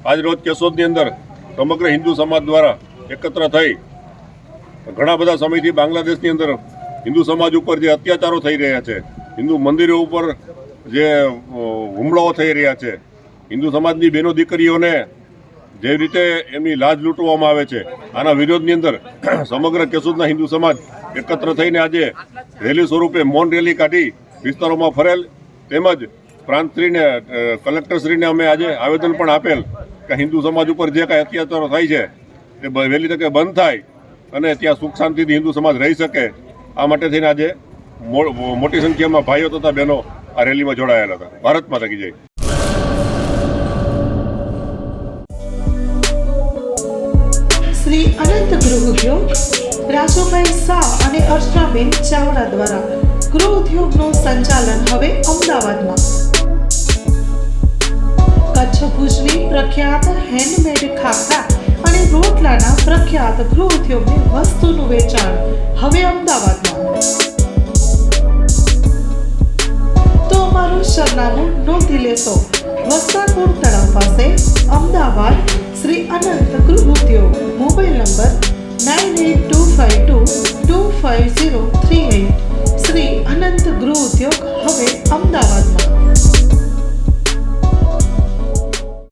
આજ રોજ કેશોદની અંદર સમગ્ર હિન્દુ સમાજ દ્વારા એકત્ર થઈ ઘણા બધા સમયથી બાંગ્લાદેશની અંદર હિન્દુ સમાજ ઉપર જે અત્યાચારો થઈ રહ્યા છે, હિન્દુ મંદિરો ઉપર જે હુમલાઓ થઈ રહ્યા છે, હિન્દુ સમાજની બહેનો દીકરીઓને જે રીતે એમની લાજ લૂંટવામાં આવે છે, આના વિરોધની અંદર સમગ્ર કેશોદના હિન્દુ સમાજ એકત્ર થઈને આજે રેલી સ્વરૂપે મૌન રેલી કાઢી વિસ્તારોમાં ફરેલ, તેમજ પ્રાંતશ્રીને કલેક્ટરશ્રીને અમે આજે આવેદન પણ આપેલ કે હિન્દુ સમાજ ઉપર જે કાંઈ અત્યાચારો થાય છે તે વહેલી તકે બંધ થાય અને ત્યાં સુખ શાંતિથી હિન્દુ સમાજ રહી શકે, આ માટે થઈને આજે મોટી સંખ્યામાં ભાઈઓ તથા બહેનો આ રેલીમાં જોડાયેલા હતા. ભારત માતા કી જય. શ્રી અનંત ગૃહ ઉદ્યોગ રાજુભાઈ શાહ અને અર્ચનાબેન ચાવડા દ્વારા ગૃહ ઉદ્યોગનું સંચાલન હવે અમદાવાદમાં. કચ્છ ભુજની પ્રખ્યાત હેન્ડમેડ ખાખરા અને રોટલાના પ્રખ્યાત ગૃહ ઉદ્યોગની વસ્તુનું વેચાણ હવે અમદાવાદમાં. તો અમારું સરનામું નોંધી લેશો. વસ્તારપુર તળાવ પાસે, અમદાવાદ, શ્રી અનંત ગૃહ ઉદ્યોગ. Mobile number 982522